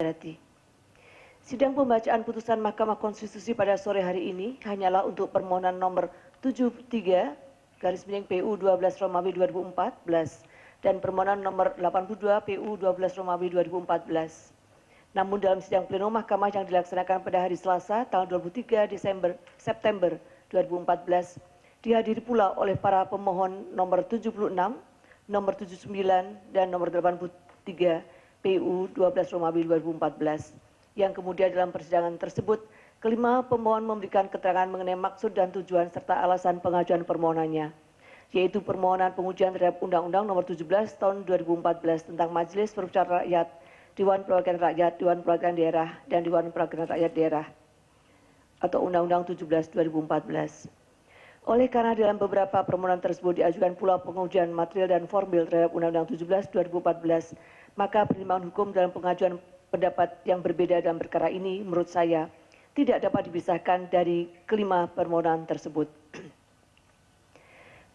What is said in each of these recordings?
Harati. Sidang pembacaan putusan Mahkamah Konstitusi pada sore hari ini hanyalah untuk permohonan nomor 73/PU 12 Romawi 2014 dan permohonan nomor 82 PU 12 Romawi 2014. Namun dalam sidang pleno Mahkamah yang dilaksanakan pada hari Selasa tanggal 23 September 2014 dihadiri pula oleh para pemohon nomor 76, nomor 79, dan nomor 83 PU 12 Romawi 2014, yang kemudian dalam persidangan tersebut kelima pemohon memberikan keterangan mengenai maksud dan tujuan serta alasan pengajuan permohonannya, yaitu permohonan pengujian terhadap Undang-Undang nomor 17 tahun 2014 tentang Majelis Permusyawaratan Rakyat, Dewan Perwakilan Rakyat, Dewan Perwakilan Daerah, dan Dewan Perwakilan Rakyat Daerah atau Undang-Undang 17 2014. Oleh karena dalam beberapa permohonan tersebut diajukan pula pengujian material dan formil terhadap Undang-Undang 17 2014, maka pertimbangan hukum dalam pengajuan pendapat yang berbeda dalam perkara ini menurut saya tidak dapat dipisahkan dari kelima permohonan tersebut.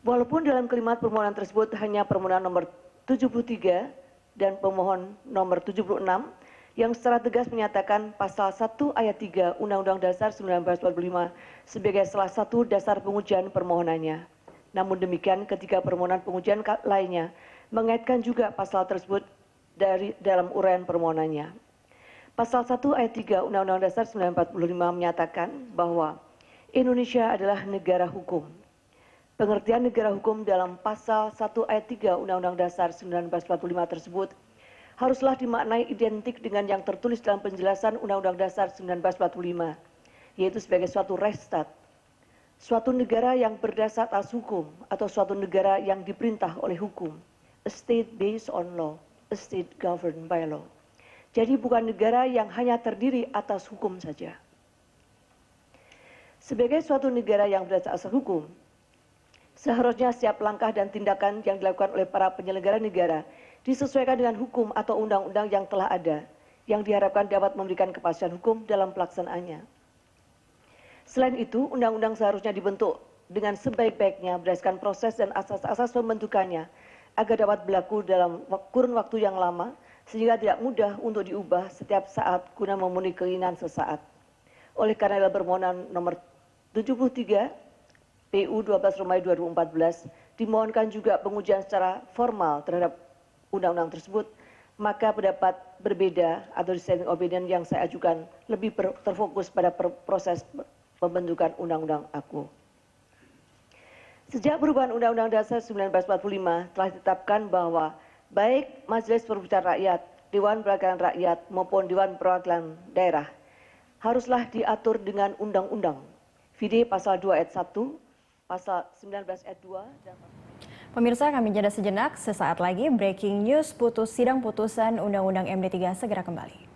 Walaupun dalam kelima permohonan tersebut hanya permohonan nomor 73 dan pemohon nomor 76 yang secara tegas menyatakan pasal 1 ayat 3 Undang-Undang Dasar 1945 sebagai salah satu dasar pengujian permohonannya. Namun demikian ketika permohonan pengujian lainnya mengaitkan juga pasal tersebut dalam uraian permohonannya. Pasal 1 ayat 3 Undang-Undang Dasar 1945 menyatakan bahwa Indonesia adalah negara hukum. Pengertian negara hukum dalam pasal 1 ayat 3 Undang-Undang Dasar 1945 tersebut haruslah dimaknai identik dengan yang tertulis dalam penjelasan Undang-Undang Dasar 1945, yaitu sebagai suatu restat, suatu negara yang berdasar atas hukum atau suatu negara yang diperintah oleh hukum, a state based on law, a state governed by law. Jadi bukan negara yang hanya terdiri atas hukum saja. Sebagai suatu negara yang berdasar atas hukum, seharusnya setiap langkah dan tindakan yang dilakukan oleh para penyelenggara negara disesuaikan dengan hukum atau undang-undang yang telah ada, yang diharapkan dapat memberikan kepastian hukum dalam pelaksanaannya. Selain itu, undang-undang seharusnya dibentuk dengan sebaik-baiknya berdasarkan proses dan asas-asas pembentukannya agar dapat berlaku dalam kurun waktu yang lama, sehingga tidak mudah untuk diubah setiap saat guna memenuhi keinginan sesaat. Oleh karena dalam permohonan nomor 73 PU 12 Romawi 2014 dimohonkan juga pengujian secara formal terhadap undang-undang tersebut, maka pendapat berbeda atau dissenting opinion yang saya ajukan lebih terfokus pada proses pembentukan undang-undang aku. Sejak perubahan Undang-Undang Dasar 1945 telah ditetapkan bahwa baik Majelis Permusyawaratan Rakyat, Dewan Perwakilan Rakyat maupun Dewan Perwakilan Daerah haruslah diatur dengan undang-undang. Vide pasal 2 ayat 1, pasal 19 ayat 2 dan Pemirsa, kami jeda sejenak. Sesaat lagi breaking news sidang putusan Undang-Undang MD3 segera kembali.